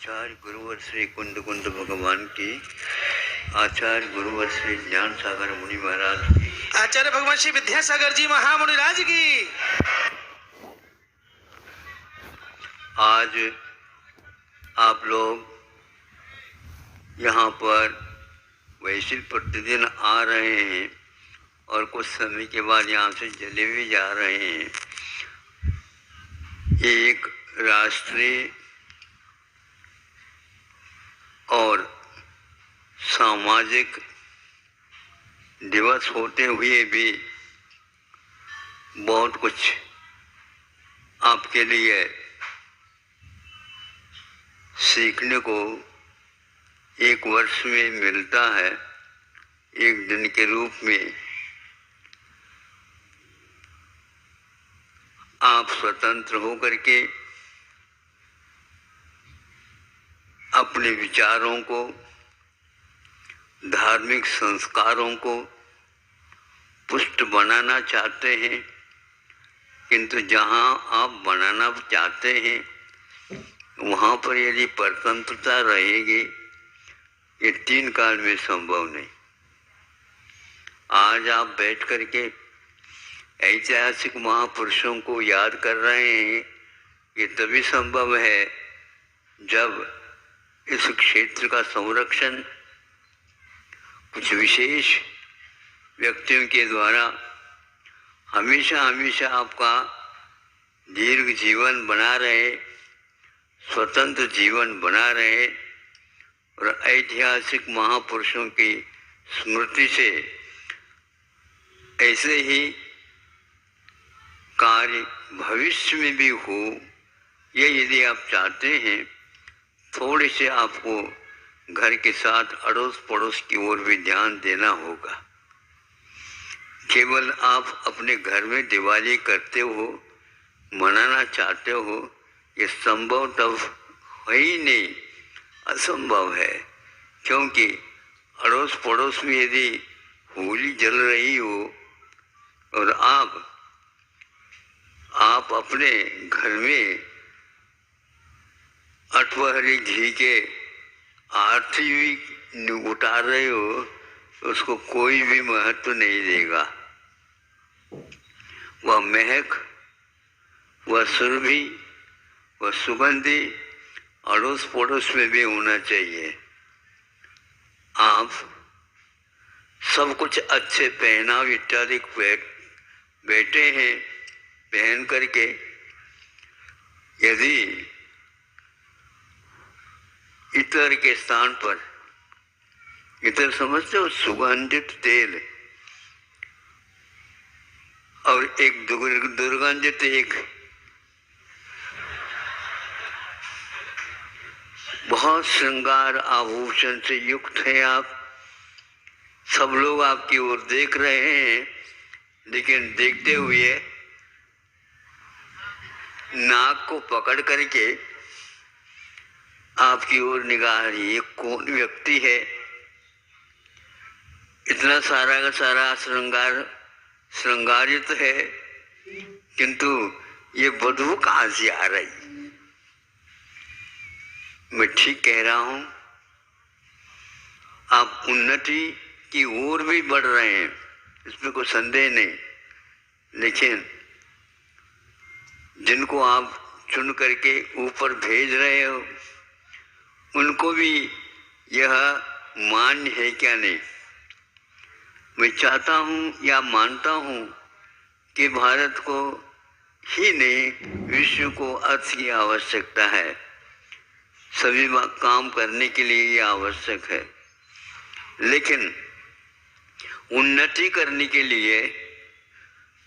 आचार्य गुरुवर श्री कुंद कुंद भगवान की, आचार्य गुरुवर श्री ज्ञान सागर मुनि महाराज की, आचार्य भगवान श्री विद्यासागर जी महामुनि राज की। आज आप लोग यहाँ पर वैसे प्रतिदिन आ रहे हैं और कुछ समय के बाद यहाँ से चले भी जा रहे हैं। एक राष्ट्रीय और सामाजिक दिवस होते हुए भी बहुत कुछ आपके लिए सीखने को एक वर्ष में मिलता है, एक दिन के रूप में। आप स्वतंत्र होकर के अपने विचारों को, धार्मिक संस्कारों को पुष्ट बनाना चाहते हैं, किंतु जहाँ आप बनाना चाहते हैं वहाँ पर यदि परतंत्रता रहेगी, ये 3 काल में संभव नहीं। आज आप बैठ करके ऐतिहासिक महापुरुषों को याद कर रहे हैं, ये तभी संभव है जब इस क्षेत्र का संरक्षण कुछ विशेष व्यक्तियों के द्वारा हमेशा हमेशा आपका दीर्घ जीवन बना रहे, स्वतंत्र जीवन बना रहे और ऐतिहासिक महापुरुषों की स्मृति से ऐसे ही कार्य भविष्य में भी हो, ये यदि आप चाहते हैं, थोड़े से आपको घर के साथ अड़ोस पड़ोस की ओर भी ध्यान देना होगा। केवल आप अपने घर में दिवाली करते हो, मनाना चाहते हो, ये संभव तब है ही नहीं, असंभव है। क्योंकि अड़ोस पड़ोस में यदि होली जल रही हो और आप अपने घर में अठवहरी घी के आरती भी उतार रहे हो, उसको कोई भी महत्व नहीं देगा। वह महक, वह सुरभि, वह सुगंधी अड़ोस पड़ोस में भी होना चाहिए। आप सब कुछ अच्छे पहनाव इत्यादि बैठे हैं, पहन करके यदि इतर के स्थान पर, इतर समझते हो, सुगंधित तेल और एक दुर्गंधित एक बहुत श्रृंगार आभूषण से युक्त है आप। सब लोग आपकी ओर देख रहे हैं, लेकिन देखते हुए नाक को पकड़ करके आपकी ओर निगाह रही है। कौन व्यक्ति है? इतना सारा का सारा श्रृंगारित है, किंतु ये बदबू कहाँ से आ रही? मैं ठीक कह रहा हूँ, आप उन्नति की ओर भी बढ़ रहे हैं, इसमें कोई संदेह नहीं। लेकिन जिनको आप चुन करके ऊपर भेज रहे हो, उनको भी यह मान्य है क्या नहीं? मैं चाहता हूँ या मानता हूँ कि भारत को ही नहीं, विश्व को अर्थ की आवश्यकता है। सभी काम करने के लिए ये आवश्यक है, लेकिन उन्नति करने के लिए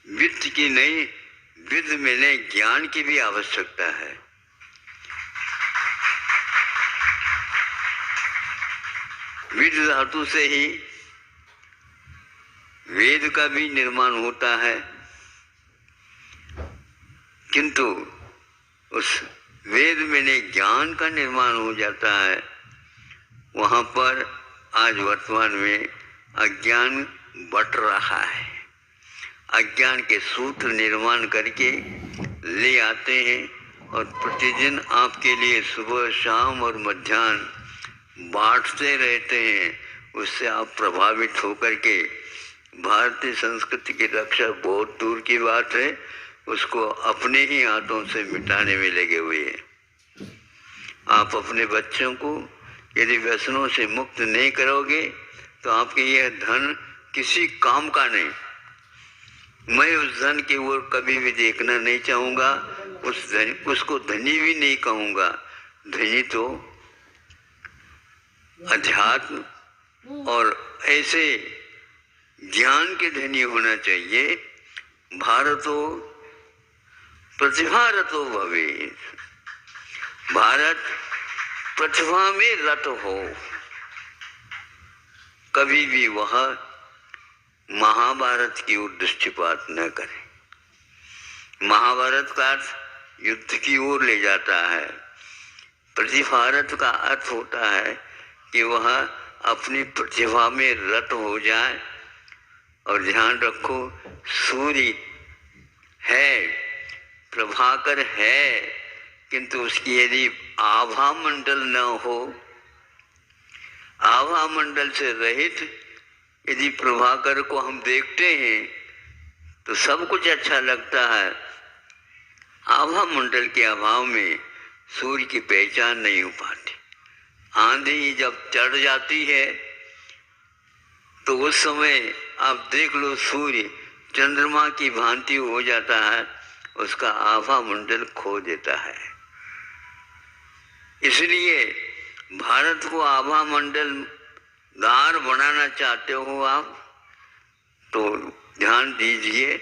वित्त की नहीं, वित्त में नहीं, ज्ञान की भी आवश्यकता है। विद धातु से ही वेद का भी निर्माण होता है, किंतु उस वेद में ने ज्ञान का निर्माण हो जाता है। वहाँ पर आज वर्तमान में अज्ञान बट रहा है। अज्ञान के सूत्र निर्माण करके ले आते हैं और प्रतिदिन आपके लिए सुबह शाम और मध्याह्न बांटते रहते हैं, उससे आप प्रभावित होकर के भारतीय संस्कृति की रक्षा बहुत दूर की बात है, उसको अपने ही हाथों से मिटाने में लगे हुए हैं। आप अपने बच्चों को यदि व्यसनों से मुक्त नहीं करोगे तो आपके यह धन किसी काम का नहीं। मैं उस धन की ओर कभी भी देखना नहीं चाहूँगा, उसको धनी भी नहीं कहूँगा। धनी तो अध्यात्म और ऐसे ज्ञान के धनी होना चाहिए। भारतो प्रतिभारतो भवेत्, भारत प्रतिभा में रत हो। कभी भी वह महाभारत की ओर दृष्टिपात न करे। महाभारत का अर्थ युद्ध की ओर ले जाता है। प्रतिभारत का अर्थ होता है कि वह अपनी प्रतिभा में रत हो जाए। और ध्यान रखो, सूर्य है, प्रभाकर है, किंतु उसकी यदि आभा मंडल न हो, आभा मंडल से रहित यदि प्रभाकर को हम देखते हैं तो सब कुछ अच्छा लगता है। आभा मंडल के अभाव में सूर्य की पहचान नहीं हो पाती। आंधी जब चढ़ जाती है तो उस समय आप देख लो, सूर्य चंद्रमा की भांति हो जाता है, उसका आभा मंडल खो देता है। इसलिए भारत को आभा मंडल दार बनाना चाहते हो आप, तो ध्यान दीजिए,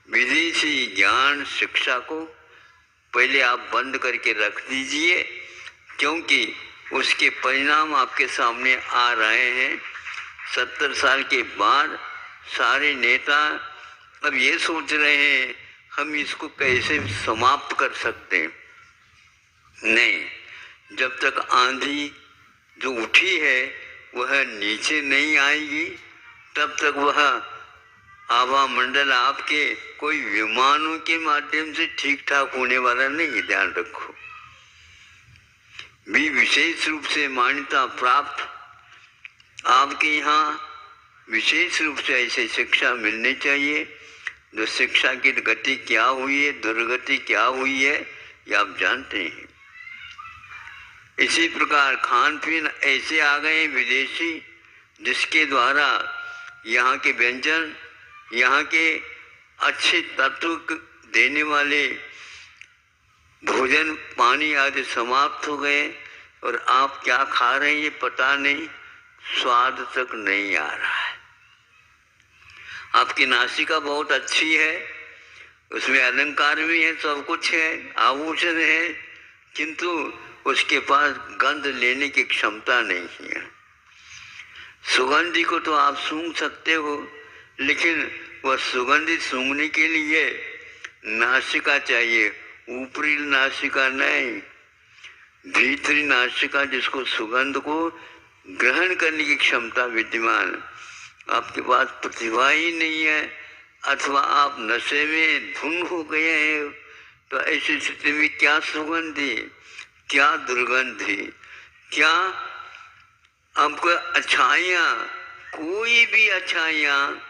विदेशी ज्ञान शिक्षा को पहले आप बंद करके रख दीजिए, क्योंकि उसके परिणाम आपके सामने आ रहे हैं। 70 साल के बाद सारे नेता अब ये सोच रहे हैं हम इसको कैसे समाप्त कर सकते हैं। नहीं, जब तक आंधी जो उठी है वह नीचे नहीं आएगी तब तक वह आभा मंडल आपके कोई विमानों के माध्यम से ठीक ठाक होने वाला नहीं। ध्यान रखो, भी विशेष रूप से मान्यता प्राप्त आपके यहाँ विशेष रूप से ऐसी शिक्षा मिलनी चाहिए। जो शिक्षा की गति क्या हुई है, दुर्गति क्या हुई है, ये आप जानते हैं। इसी प्रकार खान पीन ऐसे आ गए विदेशी, जिसके द्वारा यहाँ के व्यंजन, यहाँ के अच्छे तत्व देने वाले भोजन पानी आदि समाप्त हो गए और आप क्या खा रहे हैं ये पता नहीं, स्वाद तक नहीं आ रहा है। आपकी नासिका बहुत अच्छी है, उसमें अलंकार भी है, सब कुछ है, आभूषण है, किंतु उसके पास गंध लेने की क्षमता नहीं है। सुगंधी को तो आप सूंघ सकते हो, लेकिन वह सुगंधी सूंघने के लिए नासिका चाहिए, ऊपरी नासिका नहीं, भीतरी नासिका, जिसको सुगंध को ग्रहण करने की क्षमता विद्यमान। आपके पास प्रतिभा ही नहीं है, अथवा आप नशे में धुन हो गए हैं, तो ऐसी स्थिति में क्या सुगंधी, क्या दुर्गंधी, क्या आपको अच्छाइयाँ, कोई भी अच्छाइयाँ,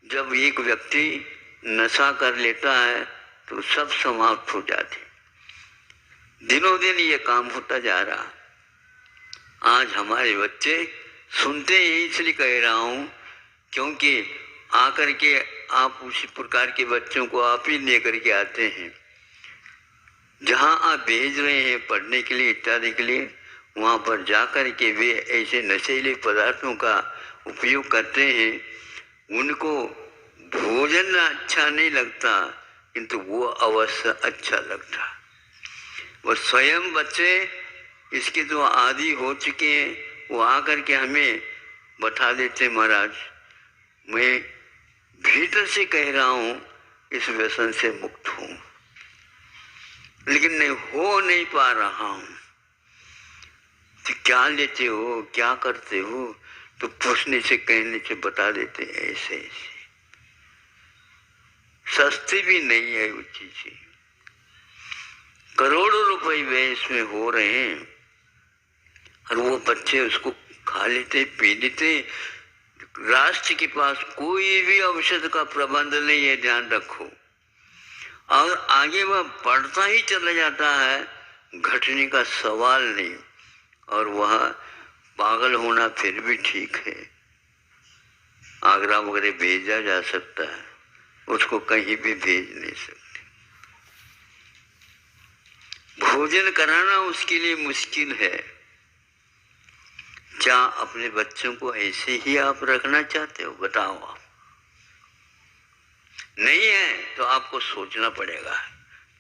जब एक व्यक्ति नशा कर लेता है तो सब समाप्त हो जाते। दिनों दिन ये काम होता जा रहा। आज हमारे बच्चे सुनते ही, इसलिए कह रहा हूँ, क्योंकि आकर के आप उसी प्रकार के बच्चों को आप ही लेकर के आते हैं। जहाँ आप भेज रहे हैं पढ़ने के लिए इत्यादि के लिए, वहाँ पर जाकर के वे ऐसे नशीले पदार्थों का उपयोग करते हैं। उनको भोजन अच्छा नहीं लगता, किंतु वो अवश्य अच्छा लगता। वो स्वयं बच्चे इसके जो आदी हो चुके हैं, वो आकर के हमें बता देते, महाराज मैं भीतर से कह रहा हूँ इस व्यसन से मुक्त हूँ, लेकिन नहीं पा रहा हूँ। तो क्या लेते हो, क्या करते हो, तो पूछने से कहने से बता देते ऐसे ऐसे। सस्ती भी नहीं है वो चीजें, करोड़ों रुपए व्यय इसमें हो रहे हैं और वो बच्चे उसको खा लेते पी लेते। राष्ट्र के पास कोई भी औषध का प्रबंध नहीं है, ध्यान रखो। और आगे वह बढ़ता ही चला जाता है, घटने का सवाल नहीं। और वह पागल होना फिर भी ठीक है, आगरा वगैरह भेजा जा सकता है, उसको कहीं भी भेज नहीं सकते। भोजन कराना उसके लिए मुश्किल है। क्या अपने बच्चों को ऐसे ही आप रखना चाहते हो? बताओ आप। नहीं है तो आपको सोचना पड़ेगा।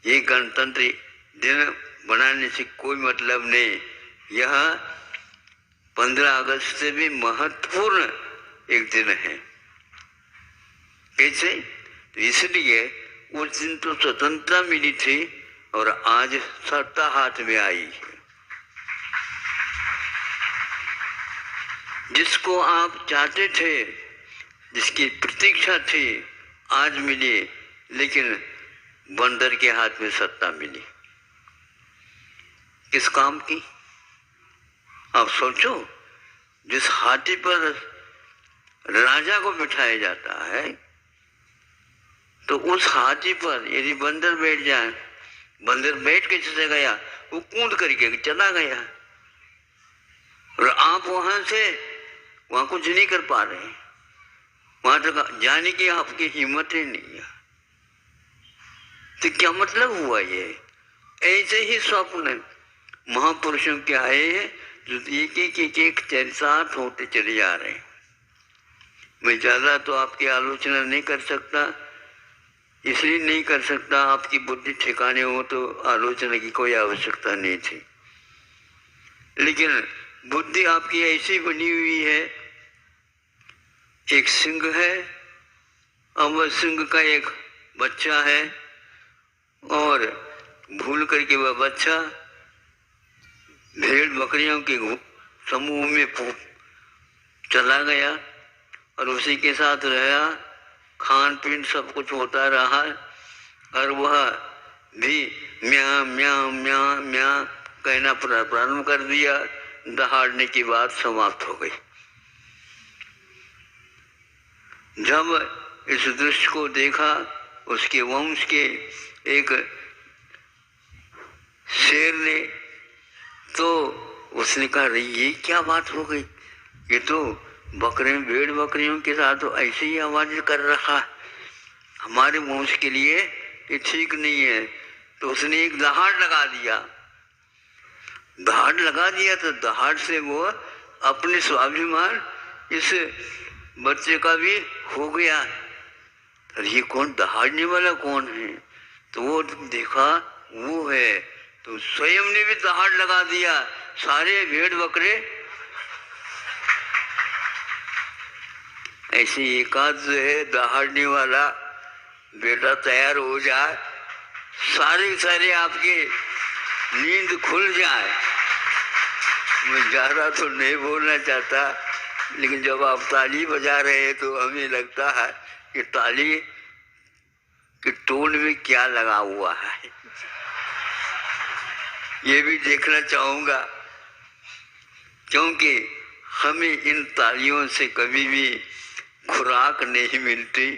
ये गणतंत्र दिन बनाने से कोई मतलब नहीं। यह 15 अगस्त से भी महत्वपूर्ण एक दिन है। कैसे? तो इसलिए उस दिन तो स्वतंत्रता मिली थी और आज सत्ता हाथ में आई है। जिसको आप चाहते थे, जिसकी प्रतीक्षा थी, आज मिली, लेकिन बंदर के हाथ में सत्ता मिली। किस काम की? आप सोचो, जिस हाथी पर राजा को बिठाया जाता है, तो उस हाथी पर यदि बंदर बैठ जाए, बंदर बैठ के चला गया, वो कूद करके चला गया और आप वहां कुछ नहीं कर पा रहे, वहां तक जाने की आपकी हिम्मत ही नहीं है। तो क्या मतलब हुआ? ये ऐसे ही स्वप्न महापुरुषों के आए हैं जो एक चरितार्थ होते चले जा रहे हैं। मैं ज्यादा तो आपकी आलोचना नहीं कर सकता, इसलिए नहीं कर सकता, आपकी बुद्धि ठिकाने हो तो आलोचना की कोई आवश्यकता नहीं थी। लेकिन बुद्धि आपकी ऐसी बनी हुई है, एक सिंह है और वह सिंह का एक बच्चा है और भूल करके वह बच्चा भेड़ बकरियों के समूह में चला गया और उसी के साथ रहा, खान पीन सब कुछ होता रहा और वह भी म्या म्या म्या म्या कहना प्रारंभ कर दिया। दहाड़ने की बात समाप्त हो गई। जब इस दृश्य को देखा, उसके वंश के एक शेर ने, तो उसने कहा, ये क्या बात हो गई? ये तो भेड़ बकरियों के साथ तो ऐसे ही आवाज कर रहा है, हमारे वंश के लिए ये ठीक नहीं है। तो उसने एक दहाड़ लगा दिया। दहाड़ लगा दिया तो दहाड़ से वो अपने स्वाभिमान इस बच्चे का भी हो गया। और ये कौन, दहाड़ने वाला कौन है? तो वो देखा वो है, तो स्वयं ने भी दहाड़ लगा दिया। सारे भेड़ बकरे ऐसे एकाध जो है दहाड़ने वाला बेटा तैयार हो जाए, सारे आपके नींद खुल जाए। मैं ज्यादा तो नहीं बोलना चाहता, लेकिन जब आप ताली बजा रहे हैं तो हमें लगता है कि ताली के टोन में क्या लगा हुआ है, ये भी देखना चाहूंगा। क्योंकि हमें इन तालियों से कभी भी खुराक नहीं मिलती,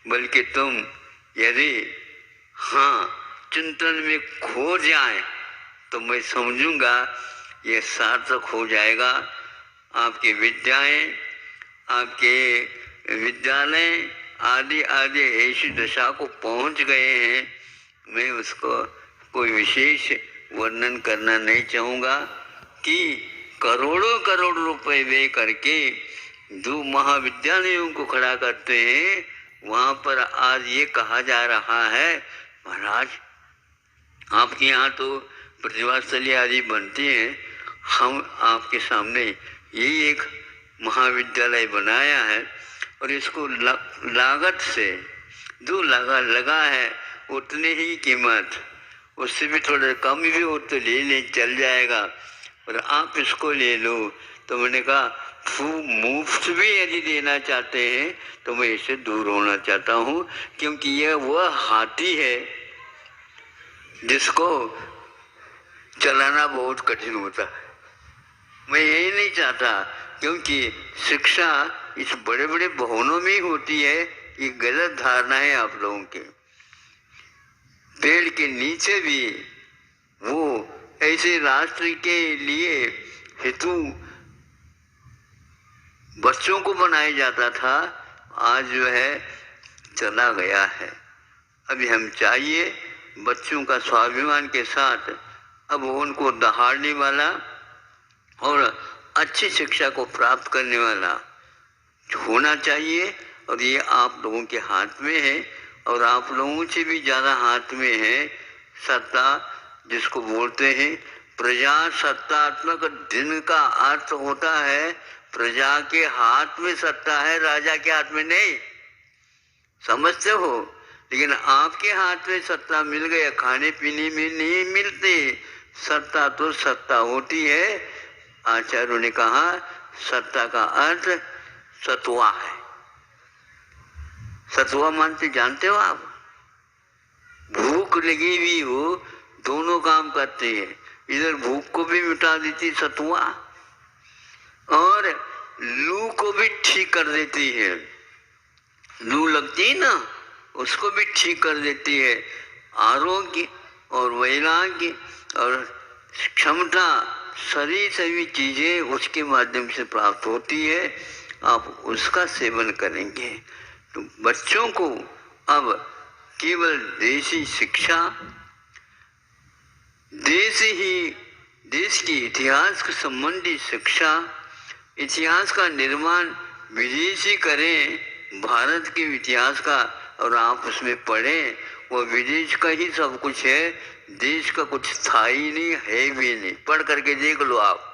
बल्कि तुम यदि चिंतन में खो जाए तो मैं समझूंगा ये सार्थक हो जाएगा। आपकी विद्याएं, आपके विद्यालय आदि आदि ऐसी दशा को पहुंच गए हैं, मैं उसको कोई विशेष वर्णन करना नहीं चाहूँगा कि करोड़ों करोड़ रुपए व्यय करके जो महाविद्यालयों को खड़ा करते हैं, वहाँ पर आज ये कहा जा रहा है, महाराज आपके यहाँ तो प्रतिभास्थली आदि बनती हैं, हम आपके सामने यही एक महाविद्यालय बनाया है और इसको लागत से जो लगा है उतने ही कीमत, उससे भी थोड़ा कम भी हो तो ले चल जाएगा, और आप इसको ले लो। तो मैंने कहा मुफ्त भी यदि देना चाहते हैं तो मैं इससे दूर होना चाहता हूँ, क्योंकि यह वह हाथी है जिसको चलाना बहुत कठिन होता है। मैं यही नहीं चाहता, क्योंकि शिक्षा इस बड़े बड़े भवनों में ही होती है। ये गलत धारणा है आप लोगों के। पेड़ के नीचे भी वो ऐसे राष्ट्र के लिए हेतु बच्चों को बनाया जाता था, आज जो है चला गया है। अभी हम चाहिए बच्चों का स्वाभिमान के साथ अब उनको दहाड़ने वाला और अच्छी शिक्षा को प्राप्त करने वाला होना चाहिए। और ये आप लोगों के हाथ में है, और आप लोगों से भी ज़्यादा हाथ में है सत्ता, जिसको बोलते हैं प्रजासत्तात्मक। दिन का अर्थ होता है प्रजा के हाथ में सत्ता है, राजा के हाथ में नहीं। समझते हो? लेकिन आपके हाथ में सत्ता मिल गया, खाने पीने में नहीं मिलती। सत्ता तो सत्ता होती है। आचार्यों ने कहा सत्ता का अर्थ सत्वा है। सत्वा मानते जानते हो आप? भूख लगी हुई हो, दोनों काम करते हैं। इधर भूख को भी मिटा देती सत्वा, और लू को भी ठीक कर देती है। लू लगती है ना, उसको भी ठीक कर देती है। आरोग्य और वैराग्य और क्षमता, सभी चीजें उसके माध्यम से प्राप्त होती है। आप उसका सेवन करेंगे तो बच्चों को अब केवल देशी शिक्षा, देश के इतिहास के संबंधी शिक्षा, इतिहास का निर्माण विदेशी करें, भारत के इतिहास का, और आप उसमें पढ़ें। वो विदेश का ही सब कुछ है, देश का कुछ था ही नहीं, है भी नहीं। पढ़ करके देख लो आप।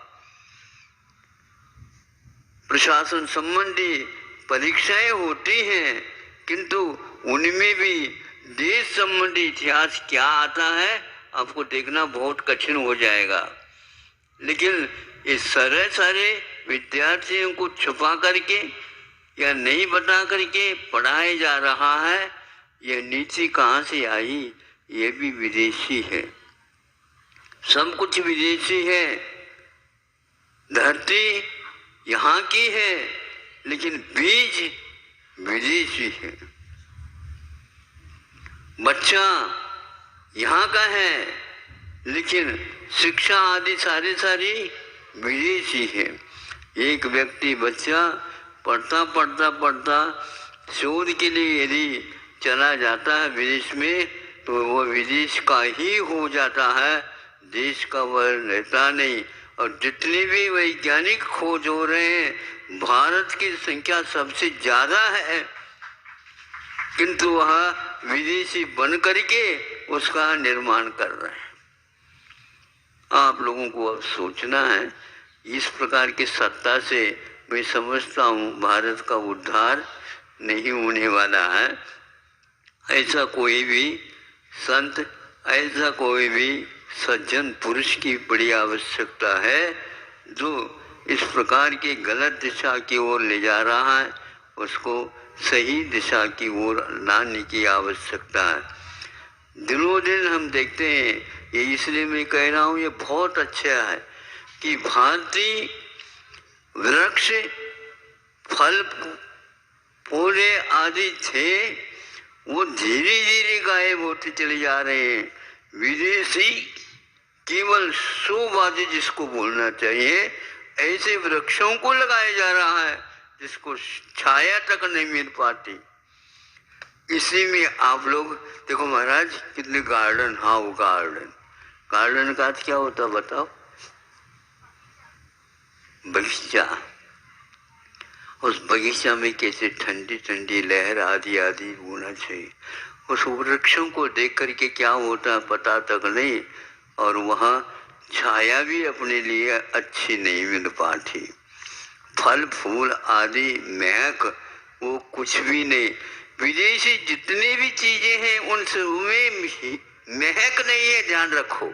प्रशासन संबंधी परीक्षाएं होती हैं, किंतु उनमें भी देश संबंधी इतिहास क्या आता है आपको देखना बहुत कठिन हो जाएगा। लेकिन इस सारे विद्यार्थियों को छुपा करके या नहीं बता करके पढ़ाया जा रहा है। यह नीति कहाँ से आई? ये भी विदेशी है, सब कुछ विदेशी है। धरती यहाँ की है, लेकिन बीज विदेशी है। बच्चा यहाँ का है, लेकिन शिक्षा आदि सारी विदेशी है। एक व्यक्ति बच्चा पढ़ता शोध के लिए यदि चला जाता है विदेश में, तो वो विदेश का ही हो जाता है, देश का वह रहता नहीं। और जितने भी वैज्ञानिक खोज हो रहे हैं, भारत की संख्या सबसे ज़्यादा है, किंतु वह विदेशी बन करके उसका निर्माण कर रहे हैं। आप लोगों को अब सोचना है। इस प्रकार की सत्ता से मैं समझता हूँ भारत का उद्धार नहीं होने वाला है। ऐसा कोई भी संत, ऐसा कोई भी सज्जन पुरुष की बड़ी आवश्यकता है जो इस प्रकार की गलत दिशा की ओर ले जा रहा है, उसको सही दिशा की ओर लाने की आवश्यकता है। दिनों दिन हम देखते हैं, ये इसलिए मैं कह रहा हूँ, ये बहुत अच्छा है कि भारतीय वृक्ष, फल, पौधे आदि थे, वो धीरे धीरे गायब होते चले जा रहे हैं। विदेशी केवल शोबाजी जिसको बोलना चाहिए, ऐसे वृक्षों को लगाया जा रहा है जिसको छाया तक नहीं मिल पाती। इसी में आप लोग देखो महाराज कितने गार्डन, हाँ वो गार्डन का अर्थ क्या होता बताओ? बगीचा। उस बगीचा में कैसे ठंडी ठंडी लहर आदि होना चाहिए। उस वृक्षों को देख करके क्या होता पता तक नहीं, और वहाँ छाया भी अपने लिए अच्छी नहीं मिल पाती। फल फूल आदि महक वो कुछ भी नहीं। विदेशी जितनी भी चीजें हैं उन में महक नहीं है, ध्यान रखो।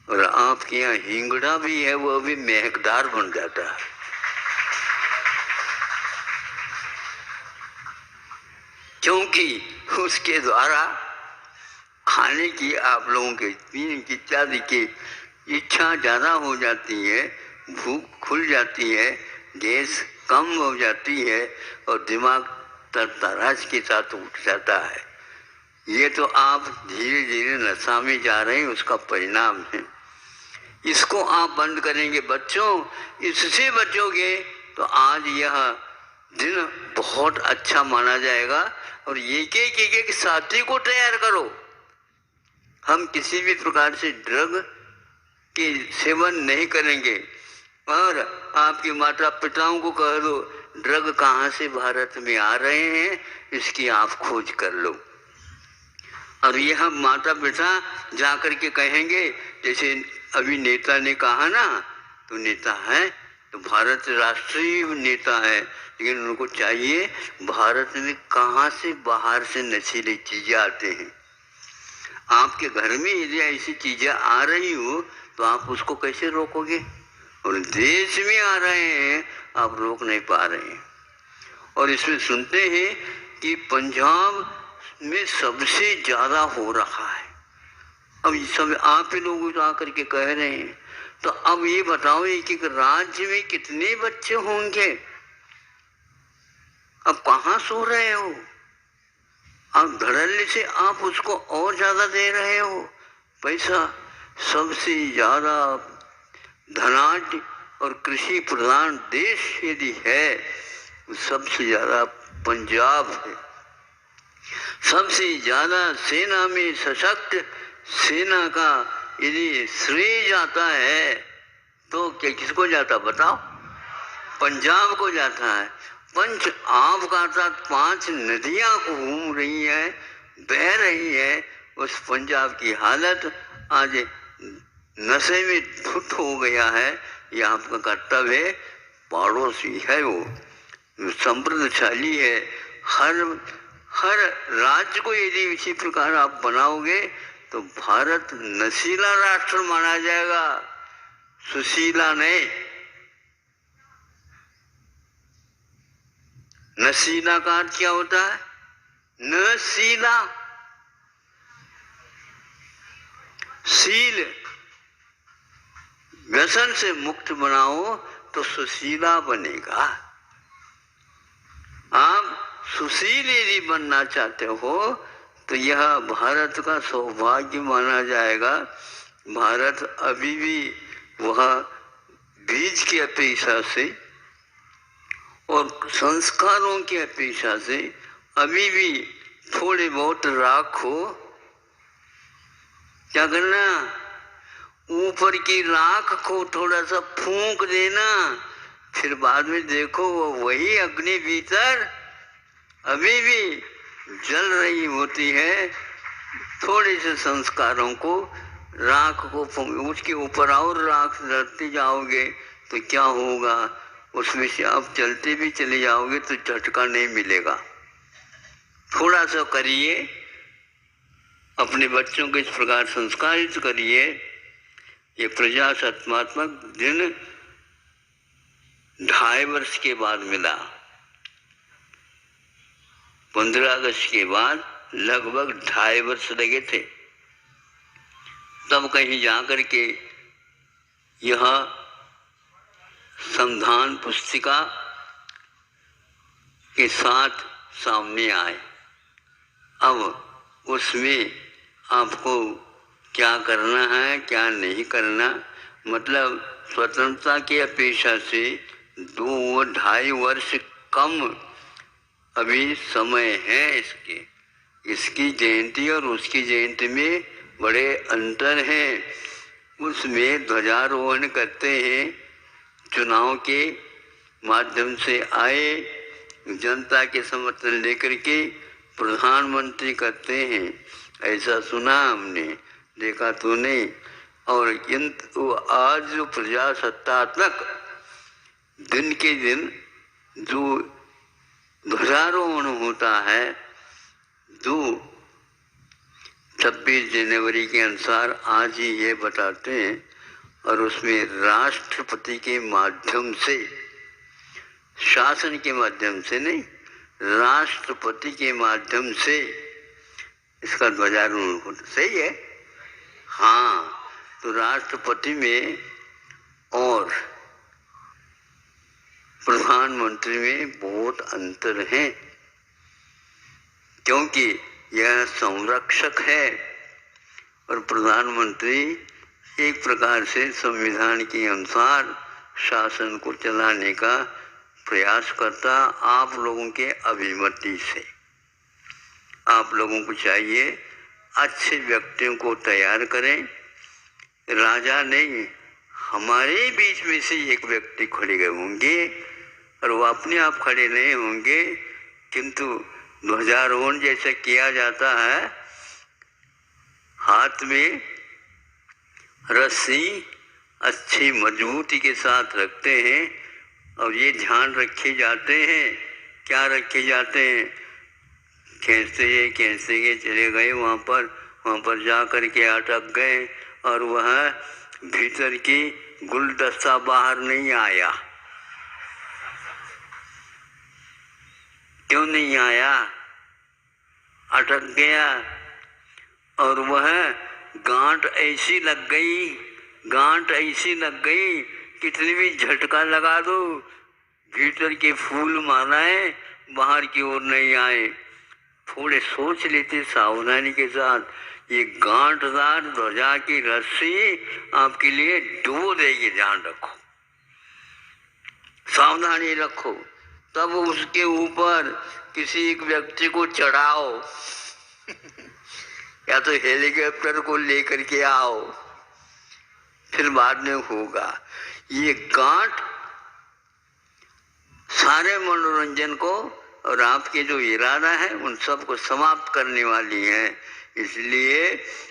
और आपके यहाँ हिंगड़ा भी है, वो भी महकदार बन जाता है। क्योंकि उसके द्वारा खाने की आप लोगों के पीने की इत्यादि की इच्छा ज़्यादा हो जाती है, भूख खुल जाती है, गैस कम हो जाती है और दिमाग तरतराज के साथ उठ जाता है। ये तो आप धीरे धीरे नशा में जा रहे हैं, उसका परिणाम है। इसको आप बंद करेंगे बच्चों, इससे बचोगे तो आज यह दिन बहुत अच्छा माना जाएगा। और एक साथी को तैयार करो। हम किसी भी प्रकार से ड्रग के सेवन नहीं करेंगे। और आपके माता पिताओं को कह दो ड्रग कहाँ से भारत में आ रहे हैं, इसकी आप खोज कर लो। और यह माता पिता जा कर के कहेंगे, जैसे अभी नेता ने कहा ना, तो नेता है तो भारत राष्ट्रीय नेता है, लेकिन उनको चाहिए भारत में कहाँ से बाहर से नशीली चीजें आते हैं। आपके घर में यदि ऐसी चीजें आ रही हो तो आप उसको कैसे रोकोगे? और देश में आ रहे हैं, आप रोक नहीं पा रहे हैं। और इसमें सुनते हैं कि पंजाब में सबसे ज्यादा हो रहा है। अब सब आप ही लोग आकर के कह रहे हैं, तो अब ये बताओ कि राज्य में कितने बच्चे होंगे? अब कहाँ सो रहे हो? अब धड़ल्ले से आप उसको और ज्यादा दे रहे हो पैसा। सबसे ज्यादा धनाढ्य और कृषि प्रधान देश यदि है, सबसे ज्यादा पंजाब है। सबसे ज्यादा सेना में सशक्त सेना का यदि श्रेय जाता है तो क्या किसको जाता बताओ? पंजाब को जाता है। पंच आप का अर्थात 5 नदियां घूम रही है, बह रही है। उस पंजाब की हालत आज नशे में धुत हो गया है। यह आपका कर्तव्य है। पड़ोसी है वो समृद्धशाली है। हर राज्य को यदि इसी प्रकार आप बनाओगे तो भारत नशीला राष्ट्र माना जाएगा, सुशीला नहीं। नशीला का अर्थ क्या होता है? नशीला, शील, व्यसन से मुक्त बनाओ तो सुशीला बनेगा। आप सुशील यदि बनना चाहते हो तो यह भारत का सौभाग्य माना जाएगा। भारत अभी भी वह बीज की अपेक्षा से और संस्कारों की अपेक्षा से अभी भी थोड़े बहुत राख हो। क्या करना? ऊपर की राख को थोड़ा सा फूंक देना, फिर बाद में देखो वो वही अग्नि भीतर अभी भी जल रही होती है। थोड़े से संस्कारों को राख को उसके ऊपर और राख डालते जाओगे तो क्या होगा? उसमें से आप चलते भी चले जाओगे तो झटका नहीं मिलेगा। थोड़ा सा करिए, अपने बच्चों को इस प्रकार संस्कारित करिए। ये प्रजासत्तात्मक दिन 2.5 वर्ष के बाद मिला। 15 अगस्त के बाद लगभग 2.5 वर्ष लगे थे। तब कहीं जाकर के यह संविधान पुस्तिका के साथ सामने आए। अब उसमें आपको क्या करना है, क्या नहीं करना, मतलब स्वतंत्रता की अपेक्षा से 2-2.5 वर्ष कम अभी समय है इसकी जयंती और उसकी जयंती में बड़े अंतर हैं। उसमें ध्वजारोहण करते हैं, चुनाव के माध्यम से आए जनता के समर्थन लेकर के प्रधानमंत्री करते हैं। ऐसा सुना हमने, देखा तो नहीं। और किंतु आज जो प्रजासत्तात्मक दिन के दिन जो ध्वजारोहण होता है, जो 26 जनवरी के अनुसार आज ही ये बताते हैं, और उसमें राष्ट्रपति के माध्यम से, शासन के माध्यम से नहीं, राष्ट्रपति के माध्यम से इसका ध्वजारोहण होता, सही है। हाँ, तो राष्ट्रपति में और प्रधानमंत्री में बहुत अंतर है, क्योंकि यह संरक्षक है और प्रधानमंत्री एक प्रकार से संविधान के अनुसार शासन को चलाने का प्रयास करता आप लोगों के अभिमति से। आप लोगों को चाहिए अच्छे व्यक्तियों को तैयार करें। राजा नहीं, हमारे बीच में से एक व्यक्ति खड़े होंगे और वो अपने आप खड़े नहीं होंगे, किंतु ध्वजारोहण जैसे किया जाता है, हाथ में रस्सी अच्छी मजबूती के साथ रखते हैं और ये ध्यान रखे जाते हैं, क्या रखे जाते हैं, खींचते गए चले गए वहाँ पर जा कर के अटक गए और वह भीतर की गुलदस्ता बाहर नहीं आया। क्यों नहीं आया? अटक गया और वह गांठ ऐसी लग गई, कितनी भी झटका लगा दो, भीतर के फूल मालाएं बाहर की ओर नहीं आए। थोड़े सोच लेते सावधानी के साथ, ये गांठदार ध्वजा की रस्सी आपके लिए डुबो देगी, ध्यान रखो, सावधानी रखो। तब उसके ऊपर किसी एक व्यक्ति को चढ़ाओ या तो हेलीकॉप्टर को लेकर के आओ, फिर बाद में होगा। ये गांठ सारे मनोरंजन को और आपके जो इरादा है उन सब को समाप्त करने वाली है। इसलिए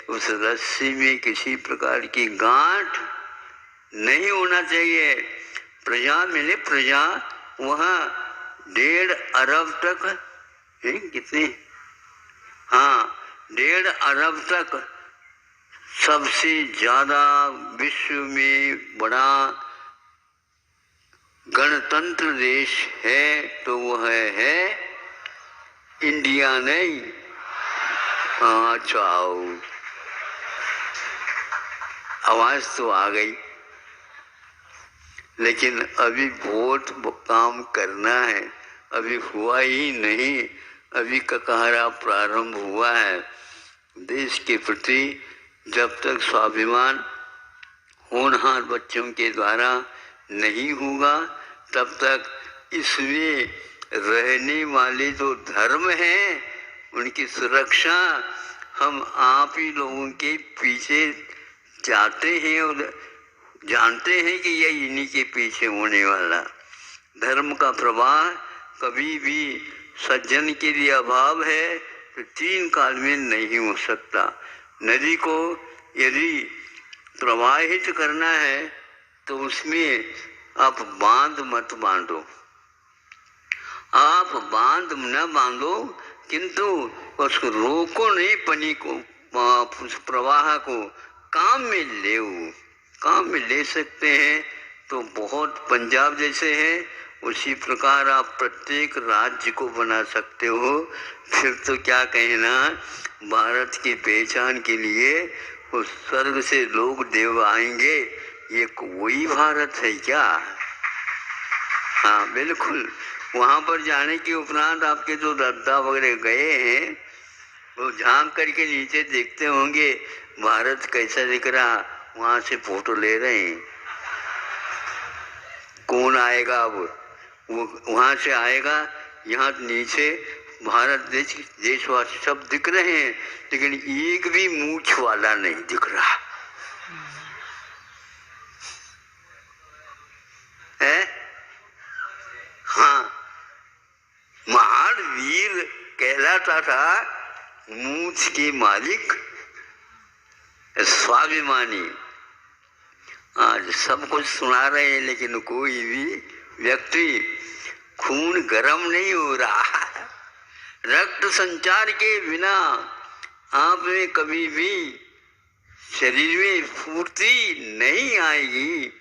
उस रस्सी में किसी प्रकार की गांठ नहीं होना चाहिए। प्रजा वहाँ 1.5 अरब तक, कितने, हाँ 1.5 अरब तक सबसे ज्यादा विश्व में बड़ा गणतंत्र देश है तो वह है इंडिया नहीं। हाँ चाओ, आवाज तो आ गई, लेकिन अभी बहुत काम करना है, अभी हुआ ही नहीं, अभी ककहरा प्रारंभ हुआ है। देश के प्रति जब तक स्वाभिमान होनहार बच्चों के द्वारा नहीं होगा, तब तक इसमें रहने वाले जो धर्म हैं उनकी सुरक्षा हम आप ही लोगों के पीछे जाते हैं और जानते हैं कि यह इन्हीं के पीछे होने वाला। धर्म का प्रवाह कभी भी सज्जन के लिए अभाव है तो 3 काल में नहीं हो सकता। नदी को यदि प्रवाहित करना है तो उसमें आप बांध मत बांधो, आप बांध न बांधो, किंतु उसको रोको नहीं, पानी को, उस प्रवाह को काम में ले सकते हैं तो बहुत। पंजाब जैसे है उसी प्रकार आप प्रत्येक राज्य को बना सकते हो। फिर तो क्या कहना, भारत की पहचान के लिए उस स्वर्ग से लोग देव आएंगे, ये कोई भारत है क्या? हाँ बिल्कुल। वहाँ पर जाने के उपरांत आपके जो दादा वगैरह गए हैं वो झांक करके नीचे देखते होंगे भारत कैसा दिख रहा, वहाँ से फोटो ले रहे हैं। कौन आएगा अब? वो वहाँ से आएगा, यहाँ नीचे भारत देशवासी सब दिख रहे हैं, लेकिन एक भी मूछ वाला नहीं दिख रहा है। हाँ, महान वीर कहलाता था मूछ के मालिक स्वाभिमानी। आज सब कुछ सुना रहे हैं लेकिन कोई भी व्यक्ति खून गर्म नहीं हो रहा। रक्त संचार के बिना आप में कभी भी शरीर में फुर्ती नहीं आएगी।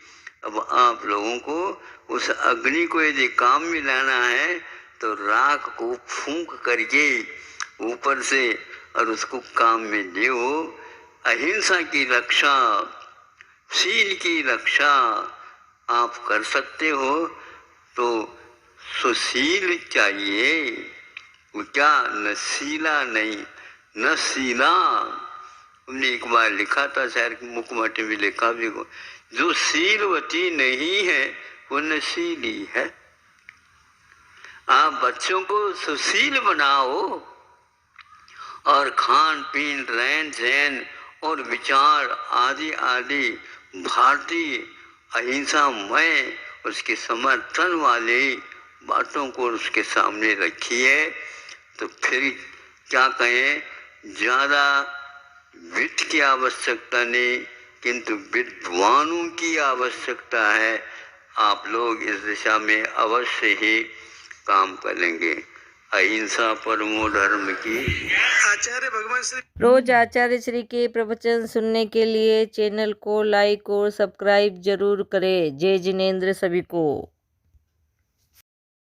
अब आप लोगों को उस अग्नि को यदि काम में लाना है तो राख को फूंक करके ऊपर से और उसको काम में ले। अहिंसा की रक्षा, शील की रक्षा आप कर सकते हो तो सुशील चाहिए। वो क्या, नशीला नहीं, नशीला। हमने एक बार लिखा था, शायद मुखमटी में लिखा भी हो, जो शीलवती नहीं है वो नशीली है। आप बच्चों को सुशील बनाओ और खान पीन, रहन सहन और विचार आदि आदि भारतीय अहिंसामय उसके समर्थन वाले बातों को उसके सामने रखिए। तो फिर क्या कहें, ज़्यादा वित्त की आवश्यकता नहीं, किंतु विद्वानों की आवश्यकता है। आप लोग इस दिशा में अवश्य ही काम करेंगे। अहिंसा परमो धर्म की। आचार्य भगवान श्री रोज आचार्य श्री के प्रवचन सुनने के लिए चैनल को लाइक और सब्सक्राइब जरूर करें। जय जिनेंद्र सभी को।